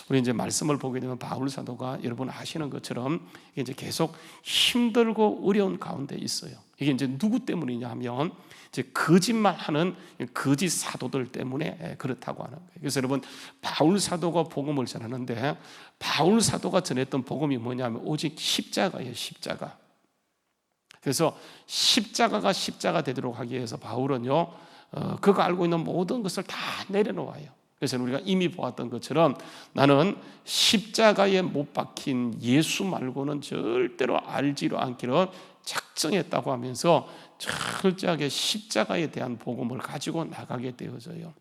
우리 이제 말씀을 보게 되면 바울 사도가 여러분 아시는 것처럼 이제 계속 힘들고 어려운 가운데 있어요. 이게 이제 누구 때문이냐 하면 이제 거짓말하는 거짓 사도들 때문에 그렇다고 하는 거예요. 그래서 여러분 바울 사도가 복음을 전하는데 바울 사도가 전했던 복음이 뭐냐면 오직 십자가예요. 십자가. 그래서 십자가가 십자가 되도록 하기 위해서 바울은요 그가 알고 있는 모든 것을 다 내려놓아요. 그래서 우리가 이미 보았던 것처럼 나는 십자가에 못 박힌 예수 말고는 절대로 알지도 않기로 작정했다고 하면서 철저하게 십자가에 대한 복음을 가지고 나가게 되어져요.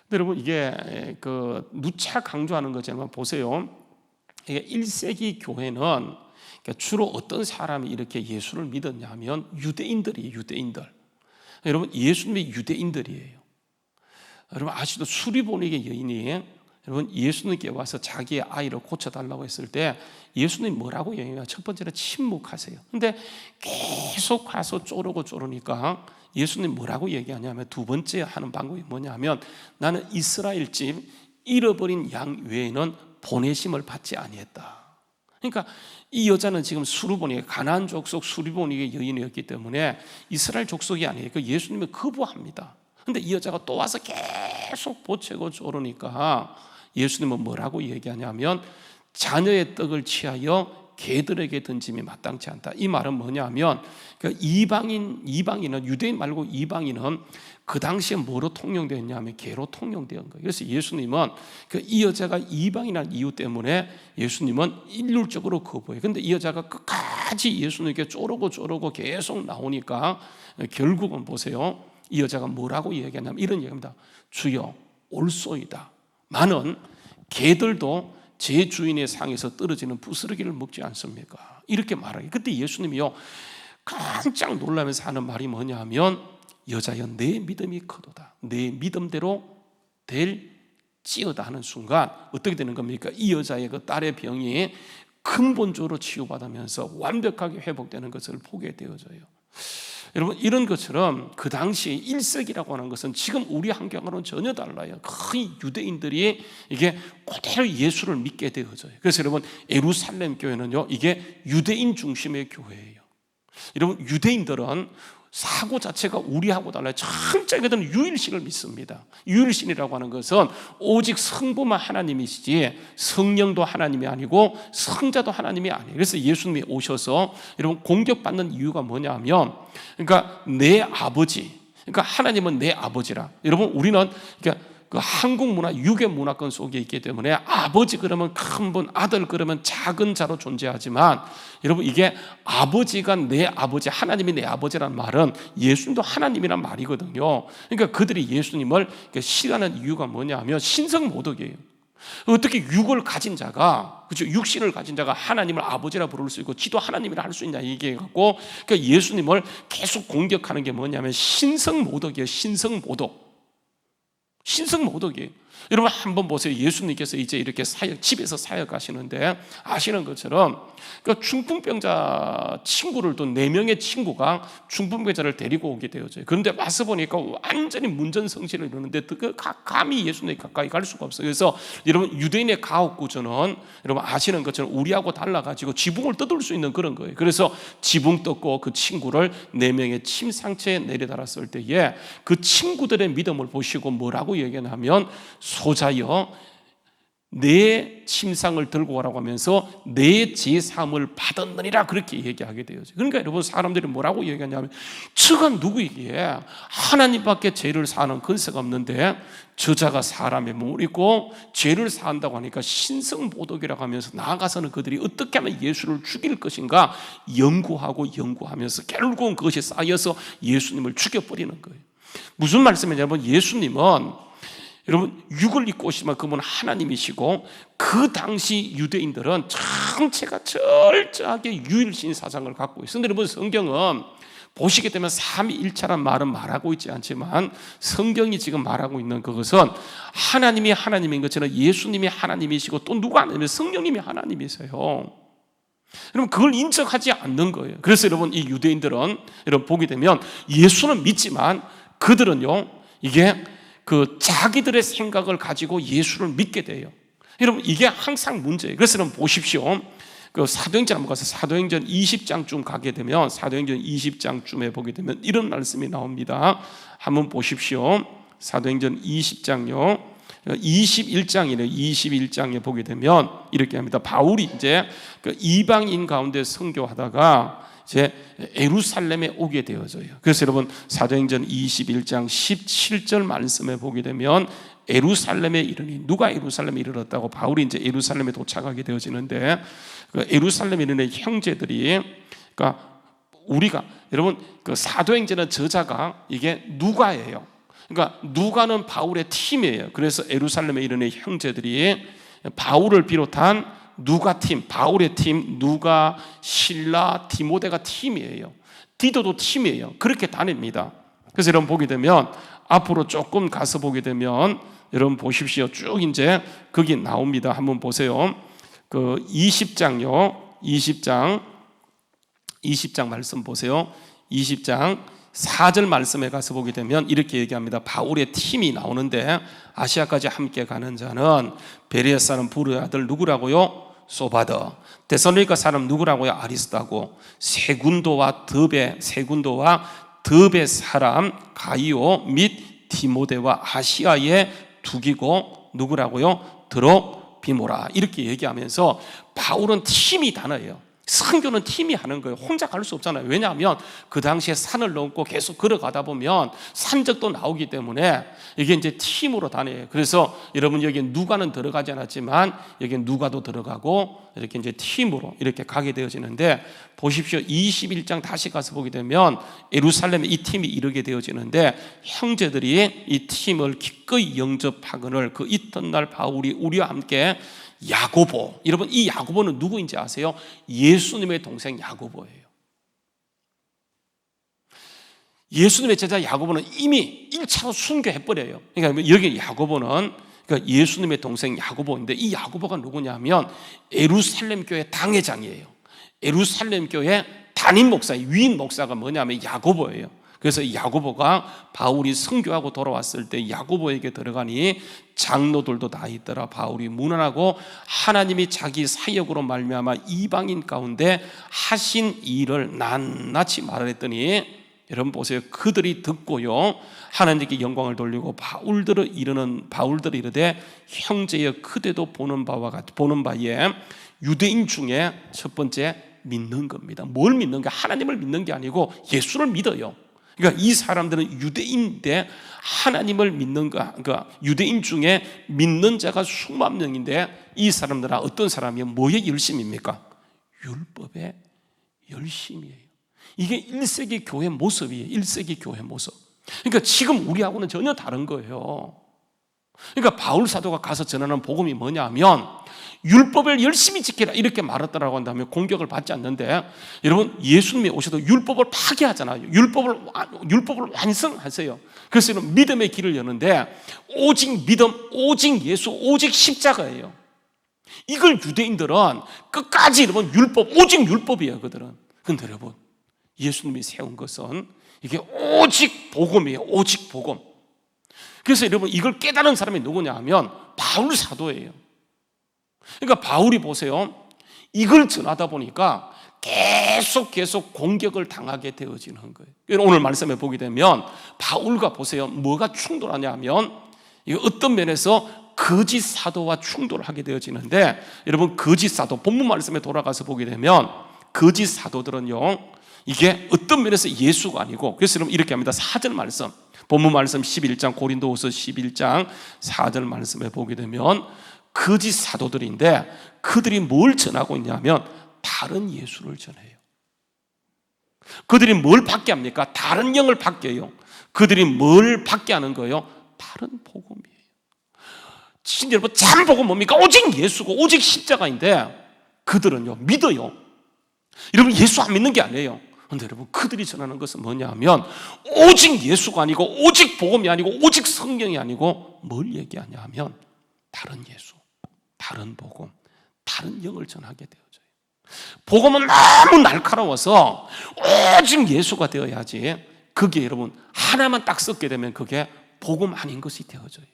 근데 여러분 이게 누차 강조하는 것처럼 보세요. 이게 1세기 교회는 주로 어떤 사람이 이렇게 예수를 믿었냐면 유대인들이에요. 유대인들. 여러분 예수님이 유대인들이에요. 여러분 아시죠? 수리보니게 여인이 여러분 예수님께 와서 자기의 아이를 고쳐달라고 했을 때 예수님이 뭐라고 얘기해요? 첫 번째는 침묵하세요. 근데 계속 가서 쪼르니까 예수님 뭐라고 얘기하냐면 두 번째 하는 방법이 뭐냐면 나는 이스라엘 집 잃어버린 양 외에는 보내심을 받지 아니했다. 그러니까 이 여자는 지금 수르보니 가나안 족속 수르보니의 여인이었기 때문에 이스라엘 족속이 아니에요. 그 예수님을 거부합니다. 근데 이 여자가 또 와서 계속 보채고 조르니까 예수님은 뭐라고 얘기하냐면 자녀의 떡을 취하여 개들에게 던짐이 마땅치 않다. 이 말은 뭐냐면 이방인은 유대인 말고 이방인은 그 당시에 뭐로 통용되었냐면 개로 통용되었던 거예요. 그래서 예수님은 이 여자가 이방인한 이유 때문에 예수님은 일률적으로 거부해요. 근데 이 여자가 끝까지 예수님께 쪼르고 계속 나오니까 결국은 보세요. 이 여자가 뭐라고 얘기하냐면 이런 얘기입니다. 주여 올소이다. 나는 개들도 제 주인의 상에서 떨어지는 부스러기를 먹지 않습니까? 이렇게 말하기. 그때 예수님이요 깜짝 놀라면서 하는 말이 뭐냐면 여자여 내 믿음이 크도다. 내 믿음대로 될지어다 하는 순간 어떻게 되는 겁니까? 이 여자의 그 딸의 병이 근본적으로 치유받으면서 완벽하게 회복되는 것을 보게 되어져요. 여러분 이런 것처럼 그 당시 1세기라고 하는 것은 지금 우리 환경과는 전혀 달라요. 거의 유대인들이 이게 그대로 예수를 믿게 되어져요. 그래서 여러분 예루살렘 교회는요 이게 유대인 중심의 교회예요. 여러분 유대인들은 사고 자체가 우리하고 달라요. 철저히 그들은 유일신을 믿습니다. 유일신이라고 하는 것은 오직 성부만 하나님이시지 성령도 하나님이 아니고 성자도 하나님이 아니에요. 그래서 예수님이 오셔서 여러분 공격받는 이유가 뭐냐면 그러니까 내 아버지, 그러니까 하나님은 내 아버지라. 여러분 우리는 그러니까 그 한국 문화, 유교 문화권 속에 있기 때문에 아버지 그러면 큰 분, 아들 그러면 작은 자로 존재하지만 여러분 이게 아버지가 내 아버지, 하나님이 내 아버지라는 말은 예수님도 하나님이란 말이거든요. 그러니까 그들이 예수님을 싫어하는 이유가 뭐냐면 신성모독이에요. 어떻게 육을 가진 자가, 그렇죠? 육신을 가진 자가 하나님을 아버지라 부를 수 있고 지도 하나님이라 할 수 있냐 얘기해갖고 그러니까 예수님을 계속 공격하는 게 뭐냐면 신성모독이에요. 신성모독이에요. 여러분 한번 보세요. 예수님께서 이제 이렇게 집에서 사역하시는데 아시는 것처럼 그러니까 중풍병자 친구를 또 4명의 친구가 중풍병자를 데리고 오게 되어져요. 그런데 와서 보니까 완전히 문전성시를 이루는데 감히 예수님 가까이 갈 수가 없어요. 그래서 여러분 유대인의 가옥 구조는 여러분 아시는 것처럼 우리하고 달라가지고 지붕을 뜯을 수 있는 그런 거예요. 그래서 지붕 뜯고 그 친구를 4명의 침 상처에 내려달았을 때에 그 친구들의 믿음을 보시고 뭐라고 얘기하냐면 소자여 내 침상을 들고 오라고 하면서 내 제사함을 받았느니라 그렇게 얘기하게 되어요. 그러니까 여러분 사람들이 뭐라고 얘기하냐면 저가 누구이기에 하나님밖에 죄를 사하는 근세가 없는데 저자가 사람의 몸을 입고 죄를 사한다고 하니까 신성모독이라고 하면서 나아가서는 그들이 어떻게 하면 예수를 죽일 것인가 연구하면서 결국은 그것이 쌓여서 예수님을 죽여버리는 거예요. 무슨 말씀이냐면 여러분 예수님은 여러분 육을 입고 오시지만 그분은 하나님이시고 그 당시 유대인들은 전체가 철저하게 유일신 사상을 갖고 있어요. 그런데 여러분 성경은 보시게 되면 삼위일체란 말은 말하고 있지 않지만 성경이 지금 말하고 있는 그것은 하나님이 하나님인 것처럼 예수님이 하나님이시고 또 누가 아니면 성령님이 하나님이세요. 여러분 그걸 인정하지 않는 거예요. 그래서 여러분 이 유대인들은 여러분 보게 되면 예수는 믿지만 그들은요 이게 그 자기들의 생각을 가지고 예수를 믿게 돼요. 여러분 이게 항상 문제예요. 그래서 여러분 보십시오. 그 사도행전 한번 가서 사도행전 20장쯤 가게 되면 사도행전 20장쯤에 보게 되면 이런 말씀이 나옵니다. 한번 보십시오. 사도행전 20장요. 21장이네요. 21장에 보게 되면 이렇게 합니다. 바울이 이제 그 이방인 가운데 선교하다가 이제 예루살렘에 오게 되어져요. 그래서 여러분 사도행전 21장 17절 말씀에 보게 되면 예루살렘에 이르니, 누가 예루살렘에 이르렀다고? 바울이 이제 예루살렘에 도착하게 되어지는데 그 예루살렘에 이르는 형제들이, 그러니까 우리가 여러분 그 사도행전의 저자가 이게 누가예요. 그러니까 누가는 바울의 팀이에요. 그래서 예루살렘에 이르는 형제들이 바울을 비롯한 누가 팀, 바울의 팀, 누가, 실라, 디모데가 팀이에요. 디도도 팀이에요. 그렇게 다닙니다. 그래서 여러분 보게 되면 앞으로 조금 가서 보게 되면 여러분 보십시오. 쭉 이제 거기 나옵니다. 한번 보세요. 그 20장요. 20장 말씀 보세요. 20장 4절 말씀에 가서 보게 되면 이렇게 얘기합니다. 바울의 팀이 나오는데 아시아까지 함께 가는 자는 베레아 사람 부르의 아들 누구라고요? 소바더. 데살로니가 사람 누구라고요? 아리스다고. 세군도와 더베 사람 가이오 및 디모데와 아시아에 두기고 누구라고요? 드로비모라. 이렇게 얘기하면서 바울은 팀이 단어예요. 선교는 팀이 하는 거예요. 혼자 갈 수 없잖아요. 왜냐하면 그 당시에 산을 넘고 계속 걸어가다 보면 산적도 나오기 때문에 이게 이제 팀으로 다녀요. 그래서 여러분 여기 누가는 들어가지 않았지만 여기 누가도 들어가고 이렇게 이제 팀으로 이렇게 가게 되어지는데 보십시오. 21장 다시 가서 보게 되면 예루살렘에 이 팀이 이르게 되어지는데 형제들이 이 팀을 기꺼이 영접하거늘 그 이튿날 바울이 우리와 함께 야고보, 여러분 이 야고보는 누구인지 아세요? 예수님의 동생 야고보예요. 예수님의 제자 야고보는 이미 1차로 순교해버려요. 그러니까 여기 야고보는 그러니까 예수님의 동생 야고보인데 이 야고보가 누구냐면 예루살렘 교회 당회장이에요. 예루살렘 교회 담임 목사, 위임 목사가 뭐냐면 야고보예요. 그래서 야고보가 바울이 선교하고 돌아왔을 때 야고보에게 들어가니 장로들도 다 있더라. 바울이 무난하고 하나님이 자기 사역으로 말미암아 이방인 가운데 하신 일을 낱낱이 말했더니 여러분 보세요. 그들이 듣고요 하나님께 영광을 돌리고 바울들을 이르되 형제여 그대도 보는 바에 유대인 중에 첫 번째 믿는 겁니다. 뭘 믿는 게 하나님을 믿는 게 아니고 예수를 믿어요. 그러니까 이 사람들은 유대인인데 하나님을 믿는 거, 그러니까 유대인 중에 믿는 자가 수만 명인데 이 사람들은 어떤 사람이에요? 뭐의 열심입니까? 율법의 열심이에요. 이게 1세기 교회 모습이에요. 1세기 교회 모습. 그러니까 지금 우리하고는 전혀 다른 거예요. 그러니까 바울 사도가 가서 전하는 복음이 뭐냐면 율법을 열심히 지키라 이렇게 말했다라고 한다면 공격을 받지 않는데 여러분 예수님이 오셔도 율법을 파괴하잖아요. 율법을 완성하세요. 그래서 이런 믿음의 길을 여는데 오직 믿음, 오직 예수, 오직 십자가예요. 이걸 유대인들은 끝까지 여러분 오직 율법이에요. 그들은. 근데 여러분 예수님이 세운 것은 이게 오직 복음이에요. 오직 복음. 그래서 여러분 이걸 깨달은 사람이 누구냐 하면 바울 사도예요. 그러니까 바울이 보세요. 이걸 전하다 보니까 계속 공격을 당하게 되어지는 거예요. 오늘 말씀에 보게 되면 바울과 보세요. 뭐가 충돌하냐면 어떤 면에서 거짓 사도와 충돌을 하게 되어지는데 여러분 거짓 사도 본문 말씀에 돌아가서 보게 되면 거짓 사도들은요 이게 어떤 면에서 예수가 아니고 그래서 여러분 이렇게 합니다. 4절 말씀 본문 말씀 11장 고린도후서 11장 4절 말씀에 보게 되면 거짓 사도들인데 그들이 뭘 전하고 있냐면 다른 예수를 전해요. 그들이 뭘 받게 합니까? 다른 영을 받게 해요. 그들이 뭘 받게 하는 거예요? 다른 복음이에요. 진짜 여러분 참 복음 뭡니까? 오직 예수고 오직 십자가인데 그들은요 믿어요. 여러분 예수 안 믿는 게 아니에요. 그런데 여러분 그들이 전하는 것은 뭐냐면 오직 예수가 아니고 오직 복음이 아니고 오직 성경이 아니고 뭘 얘기하냐 하면 다른 예수, 다른 복음, 다른 영을 전하게 되어져요. 복음은 너무 날카로워서 오직 예수가 되어야지 그게 여러분 하나만 딱 섞게 되면 그게 복음 아닌 것이 되어져요.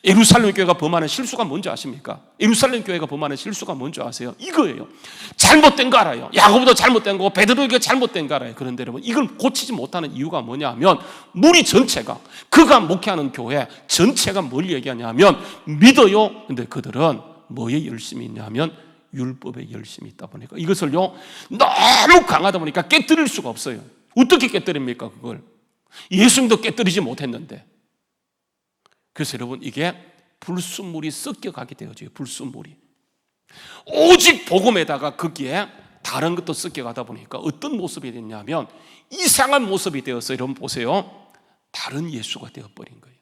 예루살렘 교회가 범하는 실수가 뭔지 아십니까? 예루살렘 교회가 범하는 실수가 뭔지 아세요? 이거예요. 잘못된 거 알아요. 야고보도 잘못된 거고 베드로가 잘못된 거 알아요. 그런데 여러분, 이걸 고치지 못하는 이유가 뭐냐면 무리 전체가, 그가 목회하는 교회 전체가 뭘 얘기하냐면 믿어요. 근데 그들은 뭐에 열심히 있냐면 율법에 열심히 있다 보니까 이것을요 너무 강하다 보니까 깨뜨릴 수가 없어요. 어떻게 깨뜨립니까? 그걸 예수님도 깨뜨리지 못했는데. 그래서 여러분, 이게 불순물이 섞여가게 되어져요. 불순물이 오직 복음에다가 거기에 다른 것도 섞여가다 보니까 어떤 모습이 됐냐면 이상한 모습이 되어서, 여러분 보세요, 다른 예수가 되어버린 거예요.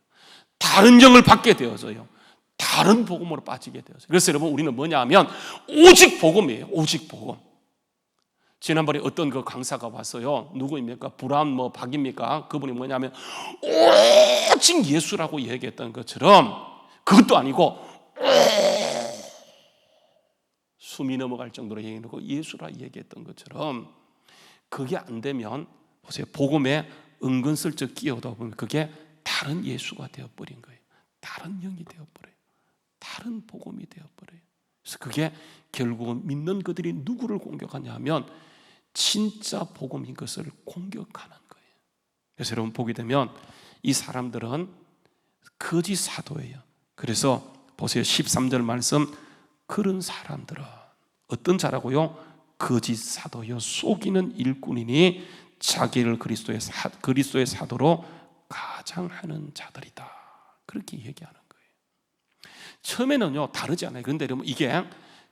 다른 영을 받게 되어져요. 다른 복음으로 빠지게 되어져요. 그래서 여러분, 우리는 뭐냐 하면 오직 복음이에요. 오직 복음. 지난번에 어떤 그 강사가 왔어요. 누구입니까? 브라운 박입니까? 그분이 뭐냐면 오직 예수라고 얘기했던 것처럼, 그것도 아니고 숨이 넘어갈 정도로 얘기하고 예수라 얘기했던 것처럼, 그게 안 되면 보세요, 복음에 은근슬쩍 끼어다 보면 그게 다른 예수가 되어버린 거예요. 다른 영이 되어버려요. 다른 복음이 되어버려요. 그래서 그게 결국은 믿는 그들이 누구를 공격하냐 하면 진짜 복음인 것을 공격하는 거예요. 그래서 여러분 보게 되면 이 사람들은 거짓 사도예요. 그래서 보세요, 13절 말씀, 그런 사람들은 어떤 자라고요? 거짓 사도요, 속이는 일꾼이니 자기를 그리스도의 사도로 가장하는 자들이다. 그렇게 얘기하는 거예요. 처음에는요 다르지 않아요. 그런데 여러분, 이게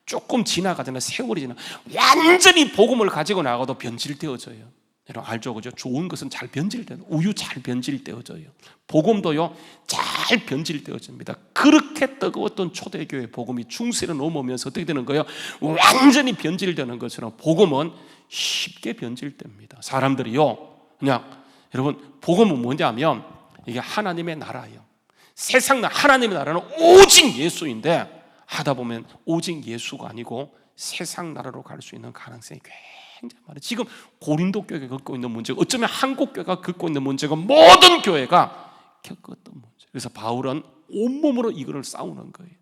조금 지나가잖아요. 세월이 지나 완전히 복음을 가지고 나가도 변질되어져요. 여러분 알죠? 그죠? 좋은 것은 잘 변질돼요. 우유 잘 변질되어져요. 복음도요 잘 변질되어집니다. 그렇게 뜨거웠던 초대교회 복음이 중세로 넘어오면서 어떻게 되는 거예요? 완전히 변질되는 것처럼 복음은 쉽게 변질됩니다. 사람들이요 그냥, 여러분 복음은 뭐냐면 이게 하나님의 나라예요. 세상 하나님의 나라는 오직 예수인데, 하다 보면 오직 예수가 아니고 세상 나라로 갈 수 있는 가능성이 굉장히 많아요. 지금 고린도 교회가 겪고 있는 문제가, 어쩌면 한국 교회가 겪고 있는 문제가 모든 교회가 겪었던 문제. 그래서 바울은 온몸으로 이거를 싸우는 거예요.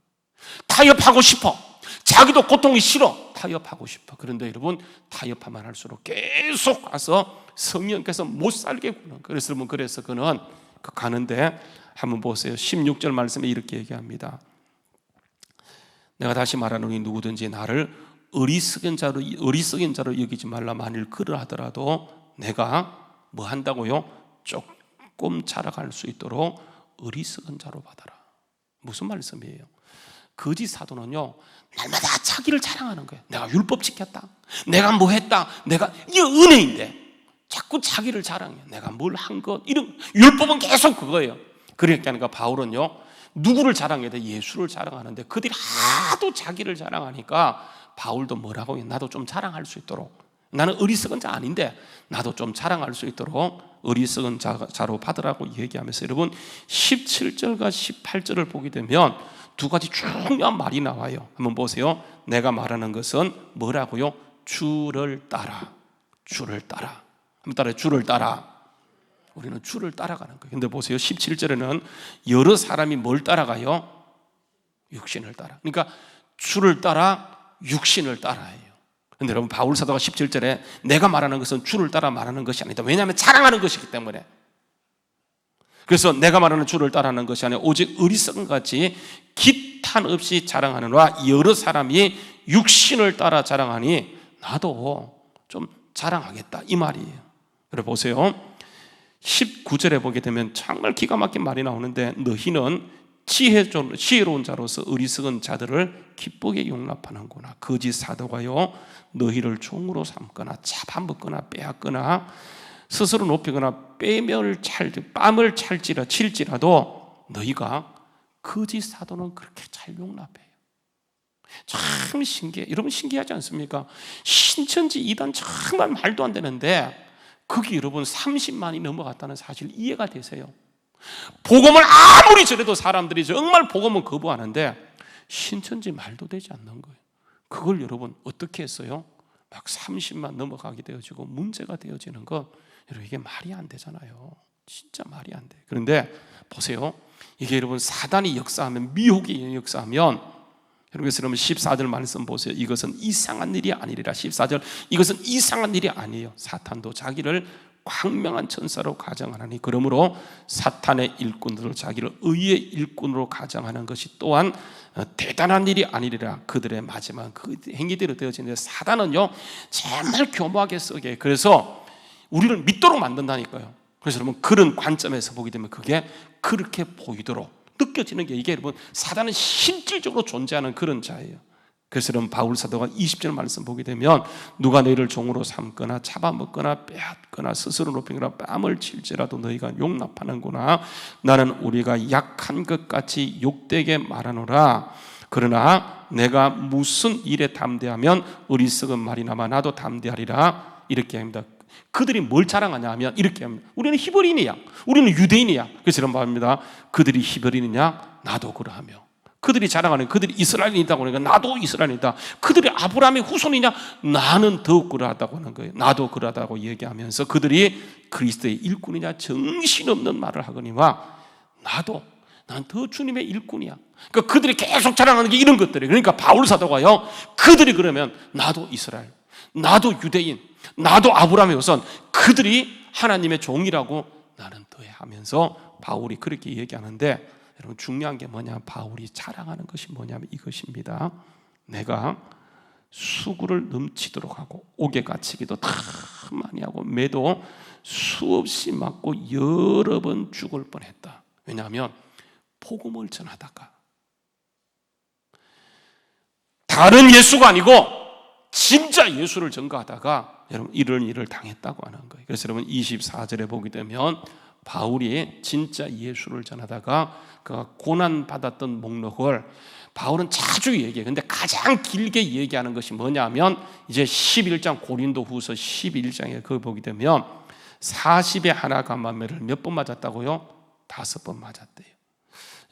타협하고 싶어. 자기도 고통이 싫어. 타협하고 싶어. 그런데 여러분, 타협하면 할수록 계속 가서 성령께서 못 살게 구는 거예요. 그래서 여러분, 그래서 그는 가는데 한번 보세요. 16절 말씀에 이렇게 얘기합니다. 내가 다시 말하노니 누구든지 나를 어리석은 자로 여기지 말라. 만일 그러하더라도 내가 뭐 한다고요? 조금 자라갈 수 있도록 어리석은 자로 받아라. 무슨 말씀이에요? 거짓 사도는요 날마다 자기를 자랑하는 거예요. 내가 율법 지켰다, 내가 뭐 했다, 내가, 이게 은혜인데 자꾸 자기를 자랑해요. 내가 뭘 한 것, 이런 율법은 계속 그거예요. 그러니까 바울은요 누구를 자랑해야 돼? 예수를 자랑하는데 그들이 하도 자기를 자랑하니까 바울도 뭐라고 해요? 나도 좀 자랑할 수 있도록, 나는 어리석은 자 아닌데 나도 좀 자랑할 수 있도록 어리석은 자로 받으라고 얘기하면서, 여러분 17절과 18절을 보게 되면 두 가지 중요한 말이 나와요. 한번 보세요. 내가 말하는 것은 뭐라고요? 주를 따라. 주를 따라. 한번 따라요. 주를 따라. 우리는 주를 따라가는 거예요. 근데 보세요, 17절에는 여러 사람이 뭘 따라가요? 육신을 따라. 그러니까 주를 따라 육신을 따라해요. 그런데 여러분, 바울 사도가 17절에 내가 말하는 것은 주를 따라 말하는 것이 아니다. 왜냐하면 자랑하는 것이기 때문에. 그래서 내가 말하는 주를 따라하는 것이 아니라 오직 어리석은 같이 기탄 없이 자랑하느라 여러 사람이 육신을 따라 자랑하니 나도 좀 자랑하겠다, 이 말이에요. 그래 보세요, 19절에 보게 되면 정말 기가 막힌 말이 나오는데, 너희는 지혜로운 자로서 어리석은 자들을 기쁘게 용납하는구나. 거짓 사도가요 너희를 종으로 삼거나 잡아먹거나 빼앗거나 스스로 높이거나 뺨을 칠지라도 너희가 거짓 사도는 그렇게 잘 용납해요. 참 신기해. 여러분 신기하지 않습니까? 신천지 이단 정말 말도 안 되는데 거기 여러분 30만이 넘어갔다는 사실 이해가 되세요? 복음을 아무리 저래도 사람들이 정말 복음은 거부하는데 신천지 말도 되지 않는 거예요. 그걸 여러분 어떻게 했어요? 막 30만 넘어가게 되어지고 문제가 되어지는 것, 여러분 이게 말이 안 되잖아요. 진짜 말이 안 돼. 그런데 보세요. 이게 여러분 사단이 역사하면, 미혹이 역사하면, 여러분 14절 말씀 보세요. 이것은 이상한 일이 아니리라. 14절, 이것은 이상한 일이 아니에요. 사탄도 자기를 광명한 천사로 가정하나니, 그러므로 사탄의 일꾼들을 자기를 의의 일꾼으로 가정하는 것이 또한 대단한 일이 아니리라. 그들의 마지막 그 행위대로 되어지는데, 사단은요 정말 교묘하게 쓰게, 그래서 우리를 믿도록 만든다니까요. 그래서 여러분 그런 관점에서 보게 되면 그게 그렇게 보이도록 느껴지는 게, 이게 여러분 사단은 실질적으로 존재하는 그런 자예요. 그래서 여러분 바울 사도가 20절 말씀 보게 되면, 누가 너희를 종으로 삼거나 잡아먹거나 빼앗거나 스스로 높이거나 뺨을 칠지라도 너희가 용납하는구나. 나는 우리가 약한 것 같이 욕되게 말하노라. 그러나 내가 무슨 일에 담대하면 어리석은 말이나마 나도 담대하리라. 이렇게 합니다. 그들이 뭘 자랑하냐 하면 이렇게 합니다. 우리는 히브리인이야, 우리는 유대인이야. 그래서 이런 말입니다. 그들이 히브리인이냐? 나도 그러하며. 그들이 자랑하는, 그들이 이스라엘이다고 하니까 나도 이스라엘이다. 그들이 아브라함의 후손이냐? 나는 더욱 그러하다고 하는 거예요. 나도 그러하다고 얘기하면서 그들이 그리스도의 일꾼이냐? 정신없는 말을 하거니와 난 더 주님의 일꾼이야. 그러니까 그들이 계속 자랑하는 게 이런 것들이에요. 그러니까 바울 사도가요, 그들이 그러면 나도 이스라엘, 나도 유대인, 나도 아브라함의 후손, 그들이 하나님의 종이라고 나는 더해 하면서 바울이 그렇게 얘기하는데, 여러분 중요한 게 뭐냐, 바울이 자랑하는 것이 뭐냐면 이것입니다. 내가 수구를 넘치도록 하고 옥에 갇히기도 다 많이 하고 매도 수없이 맞고 여러 번 죽을 뻔했다. 왜냐하면 복음을 전하다가 다른 예수가 아니고 진짜 예수를 전가하다가 여러분 이런 일을 당했다고 하는 거예요. 그래서 여러분 24절에 보게 되면 바울이 진짜 예수를 전하다가 그가 고난받았던 목록을 바울은 자주 얘기해요. 근데 가장 길게 얘기하는 것이 뭐냐면 이제 11장 고린도후서 11장에 그거 보게 되면 40에 하나 감만매를 몇 번 맞았다고요? 5번 맞았대요.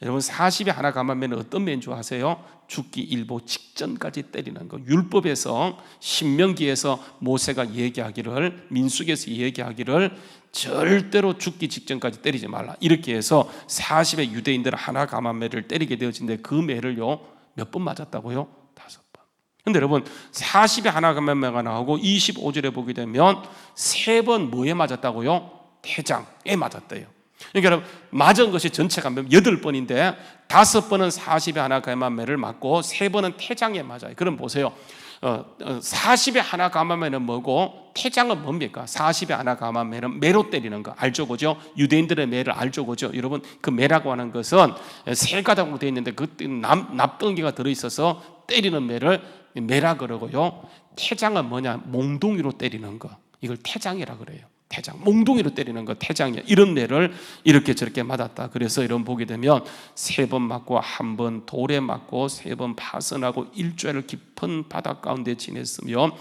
여러분 40에 하나 감만매는 어떤 매인 줄 아세요? 죽기 일보 직전까지 때리는 거. 율법에서 신명기에서 모세가 얘기하기를, 민수기에서 얘기하기를 절대로 죽기 직전까지 때리지 말라, 이렇게 해서 40의 유대인들은 하나 감한매를 때리게 되어진데 그 매를요 몇 번 맞았다고요? 5번. 근데 여러분 40의 하나 감한매가 나오고 25절에 보게 되면 3번 뭐에 맞았다고요? 태장에 맞았대요. 그러니까 여러분 맞은 것이 전체가 8번인데 5번은 40의 하나 감한매를 맞고 3번은 태장에 맞아요. 그럼 보세요. 40에 하나 감하면은 뭐고 태장은 뭡니까? 40에 하나 감하면은 매로 때리는 거 알죠, 그죠? 유대인들의 매를 알죠, 그죠? 여러분 그 매라고 하는 것은 세 가닥으로 되어 있는데 그때 납덩이가 들어 있어서 때리는 매를 매라 그러고요. 태장은 뭐냐? 몽둥이로 때리는 거, 이걸 태장이라 그래요. 태장, 몽둥이로 때리는 거 태장이야. 이런 매를 이렇게 저렇게 맞았다. 그래서 이런 보게 되면 3번 맞고 1번 돌에 맞고 3번 파선하고 일주일을 깊은 바다 가운데 지냈으며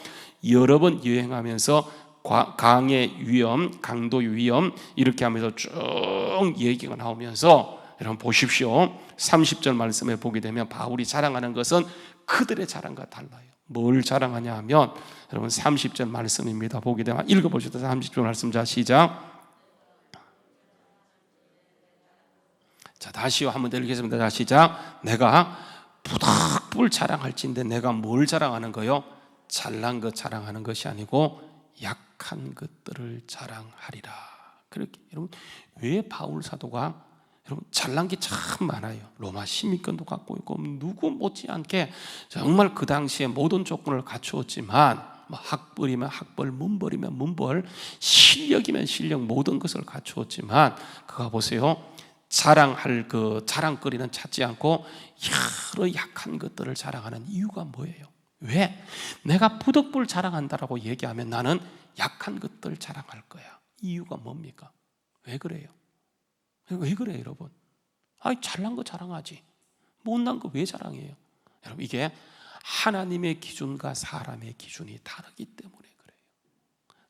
여러 번 여행하면서 강의 위험, 강도 위험 이렇게 하면서 쭉 얘기가 나오면서 여러분 보십시오. 30절 말씀에 보게 되면 바울이 자랑하는 것은 그들의 자랑과 달라요. 뭘 자랑하냐 하면 여러분 30절 말씀입니다. 보게 되면 읽어보시다. 30절 말씀. 자 시작. 자 다시요 한번 더 읽겠습니다. 자 시작. 내가 부득불 자랑할진데 내가 뭘 자랑하는 거요? 잘난 것 자랑하는 것이 아니고 약한 것들을 자랑하리라. 그렇게 여러분 왜 바울 사도가 여러분 잘난 게 참 많아요. 로마 시민권도 갖고 있고 누구 못지않게 정말 그 당시에 모든 조건을 갖추었지만 뭐 학벌이면 학벌, 문벌이면 문벌, 실력이면 실력 모든 것을 갖추었지만 그가 보세요. 자랑할 그 자랑거리는 찾지 않고 여러 약한 것들을 자랑하는 이유가 뭐예요? 왜? 내가 부득불 자랑한다라고 얘기하면 나는 약한 것들 자랑할 거야. 이유가 뭡니까? 왜 그래요? 왜 그래요, 여러분? 아니, 잘난 거 자랑하지. 못난 거 왜 자랑해요? 여러분, 이게 하나님의 기준과 사람의 기준이 다르기 때문에 그래요.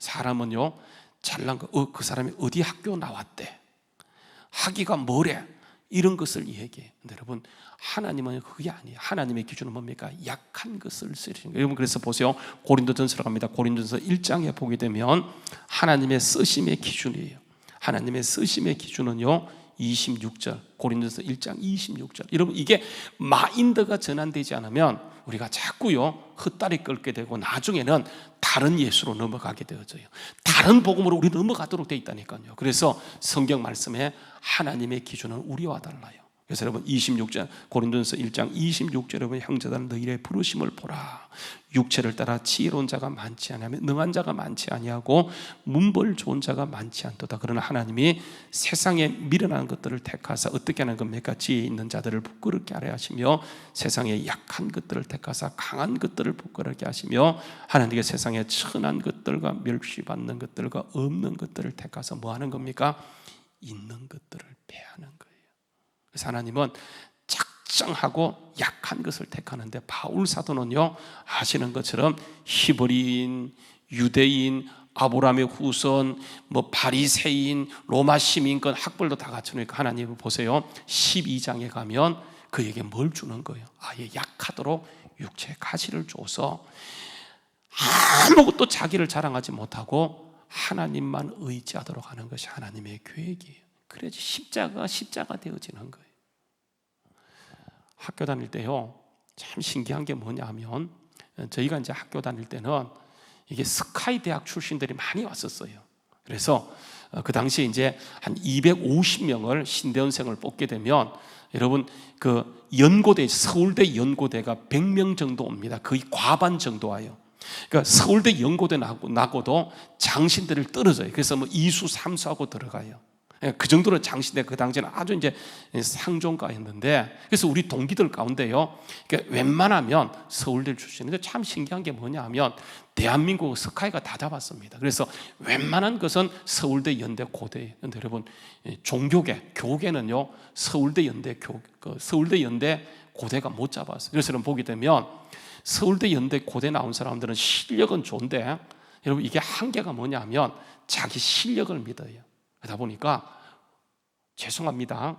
사람은요, 잘난 거, 그 사람이 어디 학교 나왔대. 학위가 뭐래. 이런 것을 얘기해. 근데 여러분, 하나님은 그게 아니에요. 하나님의 기준은 뭡니까? 약한 것을 쓰시는 거예요. 여러분, 그래서 보세요. 고린도전서로 갑니다. 고린도전서 1장에 보게 되면 하나님의 쓰심의 기준이에요. 하나님의 쓰심의 기준은요 26절, 고린도서 1장 26절. 여러분, 이게 마인드가 전환되지 않으면 우리가 자꾸요 헛다리 끌게 되고 나중에는 다른 예수로 넘어가게 되어져요. 다른 복음으로 우리 넘어가도록 돼 있다니까요. 그래서 성경 말씀에 하나님의 기준은 우리와 달라요. 그래서 여러분 26절, 고린도서 1장 26절, 여러분 형제들 너희의 부르심을 보라. 육체를 따라 지혜로운 자가 많지 아니하며 능한 자가 많지 아니하고 문벌 좋은 자가 많지 않도다. 그러나 하나님이 세상에 미련한 것들을 택하사 어떻게 하는 겁니까? 지혜 있는 자들을 부끄럽게 하려 하시며 세상에 약한 것들을 택하사 강한 것들을 부끄럽게 하시며 하나님께 세상에 천한 것들과 멸시받는 것들과 없는 것들을 택하사 뭐 하는 겁니까? 있는 것들을 패하는 거예요. 그래서 하나님은 작정하고 약한 것을 택하는데, 바울 사도는요 아시는 것처럼 히브리인, 유대인, 아브라함의 후손, 뭐 바리새인, 로마 시민권 학벌도 다 갖추니까 하나님을 보세요. 12장에 가면 그에게 뭘 주는 거예요? 아예 약하도록 육체의 가시를 줘서 아무것도 자기를 자랑하지 못하고 하나님만 의지하도록 하는 것이 하나님의 계획이에요. 그래야지 십자가 되어지는 거예요. 학교 다닐 때요 참 신기한 게 뭐냐 하면, 저희가 이제 학교 다닐 때는 이게 스카이 대학 출신들이 많이 왔었어요. 그래서 그 당시에 이제 한 250명을 신대원생을 뽑게 되면, 여러분 그 연고대, 서울대 연고대가 100명 정도 옵니다. 거의 과반 정도 와요. 그러니까 서울대 연고대 나고도 장신들을 떨어져요. 그래서 뭐 2수 3수하고 들어가요. 그 정도로 장신대, 그 당시에는 아주 이제 상종가였는데, 그래서 우리 동기들 가운데요 그러니까 웬만하면 서울대 출신인데, 참 신기한 게 뭐냐 하면 대한민국 스카이가 다 잡았습니다. 그래서 웬만한 것은 서울대, 연대, 고대. 근데 여러분 종교계, 교계는요 서울대, 연대, 서울대, 연대, 고대가 못 잡았어요. 그래서 여러분 보게 되면 서울대, 연대, 고대 나온 사람들은 실력은 좋은데, 여러분 이게 한계가 뭐냐 하면 자기 실력을 믿어요. 그러다 보니까 죄송합니다,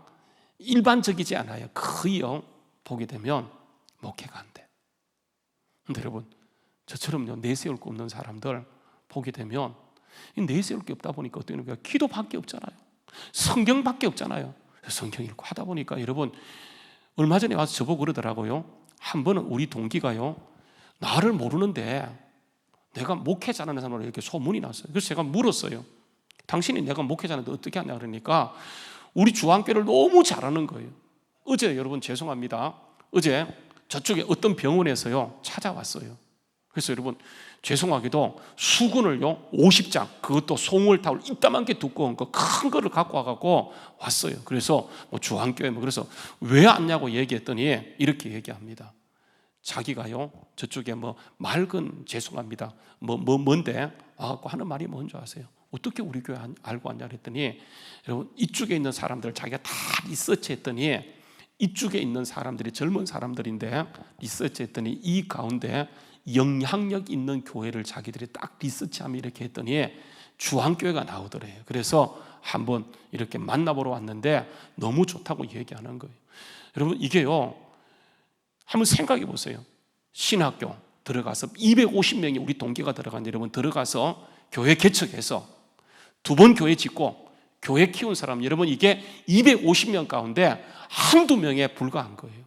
일반적이지 않아요. 거의요 보게 되면 목회가 안 돼. 근데 여러분 저처럼요 내세울 거 없는 사람들 보게 되면, 내세울 게 없다 보니까 어떻게 되는 거예요? 기도밖에 없잖아요. 성경밖에 없잖아요. 성경 읽고 하다 보니까, 여러분 얼마 전에 와서 저보고 그러더라고요. 한 번은 우리 동기가요 나를 모르는데 내가 목회자라는 사람으로 이렇게 소문이 났어요. 그래서 제가 물었어요. 당신이 내가 목회자인데 어떻게 하냐 그러니까 우리 주안교를 너무 잘하는 거예요. 어제 여러분 죄송합니다, 어제 저쪽에 어떤 병원에서요 찾아왔어요. 그래서 여러분 죄송하게도 수건을요 50장, 그것도 송월 타올 이따만게 두꺼운 거 큰 거를 갖고 와갖고 왔어요. 그래서 뭐 주안교회 그래서 왜 왔냐고 얘기했더니 이렇게 얘기합니다. 자기가요 저쪽에 뭐 맑은, 죄송합니다, 뭔데 와갖고 하는 말이 뭔지 아세요? 어떻게 우리 교회 알고 왔냐 그랬더니, 여러분 이쪽에 있는 사람들 자기가 다 리서치했더니, 이쪽에 있는 사람들이 젊은 사람들인데 리서치했더니 이 가운데 영향력 있는 교회를 자기들이 딱 리서치하면 이렇게 했더니 주한교회가 나오더래요. 그래서 한번 이렇게 만나보러 왔는데 너무 좋다고 얘기하는 거예요. 여러분 이게요 한번 생각해 보세요. 신학교 들어가서 250명이 우리 동기가 들어간, 여러분 들어가서 교회 개척해서 2번 교회 짓고 교회 키운 사람, 여러분 이게 250명 가운데 한두 명에 불과한 거예요.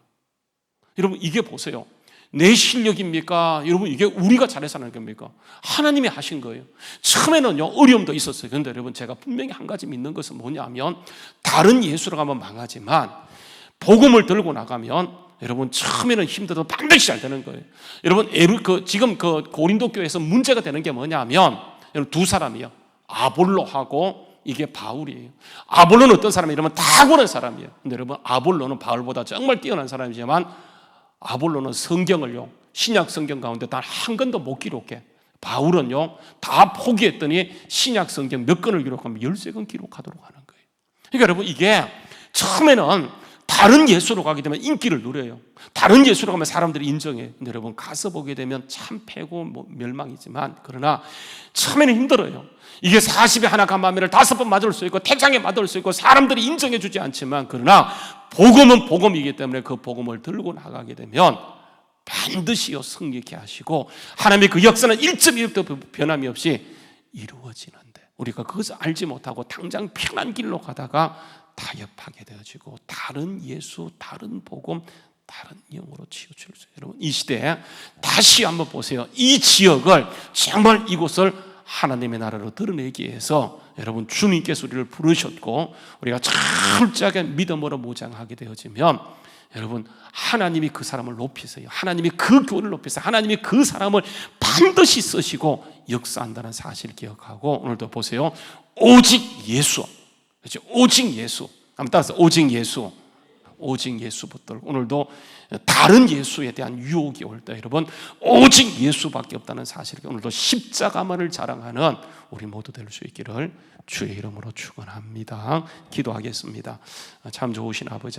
여러분 이게 보세요, 내 실력입니까? 여러분 이게 우리가 잘해서 하는 겁니까? 하나님이 하신 거예요. 처음에는요 어려움도 있었어요. 그런데 여러분 제가 분명히 한 가지 믿는 것은 뭐냐면, 다른 예수로 가면 망하지만 복음을 들고 나가면 여러분 처음에는 힘들어도 반드시 잘 되는 거예요. 여러분 지금 그 고린도 교회에서 문제가 되는 게 뭐냐면, 여러분 두 사람이요, 아볼로하고 이게 바울이에요. 아볼로는 어떤 사람이에요? 여러분 탁월한 사람이에요. 근데 여러분 아볼로는 바울보다 정말 뛰어난 사람이지만, 아볼로는 성경을요 신약 성경 가운데 단 한 권도 못 기록해. 바울은요 다 포기했더니 신약 성경 몇 권을 기록하면 13권 기록하도록 하는 거예요. 그러니까 여러분 이게 처음에는 다른 예수로 가게 되면 인기를 누려요. 다른 예수로 가면 사람들이 인정해요. 근데 여러분 가서 보게 되면 참 패고 멸망이지만, 그러나 처음에는 힘들어요. 이게 40에 하나 감마매를 5번 맞을 수 있고 태장에 맞을 수 있고 사람들이 인정해 주지 않지만, 그러나 복음은 복음이기 때문에 그 복음을 들고 나가게 되면 반드시요 승리케 하시고, 하나님의 그 역사는 1.1도 변함이 없이 이루어지는데, 우리가 그것을 알지 못하고 당장 편한 길로 가다가 타협하게 되어지고 다른 예수, 다른 복음, 다른 영으로 치우칠 수 있어요. 여러분, 이 시대에 다시 한번 보세요. 이 지역을 정말 이곳을 하나님의 나라로 드러내기 위해서 여러분 주님께서 우리를 부르셨고 우리가 철저하게 믿음으로 무장하게 되어지면 여러분 하나님이 그 사람을 높이세요. 하나님이 그 교회를 높이세요. 하나님이 그 사람을 반드시 쓰시고 역사한다는 사실을 기억하고 오늘도 보세요. 오직 예수, 그렇죠? 오직 예수. 한번 따라서 오직 예수. 오직 예수부터 오늘도 다른 예수에 대한 유혹이 올 때 여러분 오직 예수밖에 없다는 사실을 오늘도 십자가만을 자랑하는 우리 모두 될 수 있기를 주의 이름으로 축원합니다. 기도하겠습니다. 참 좋으신 아버지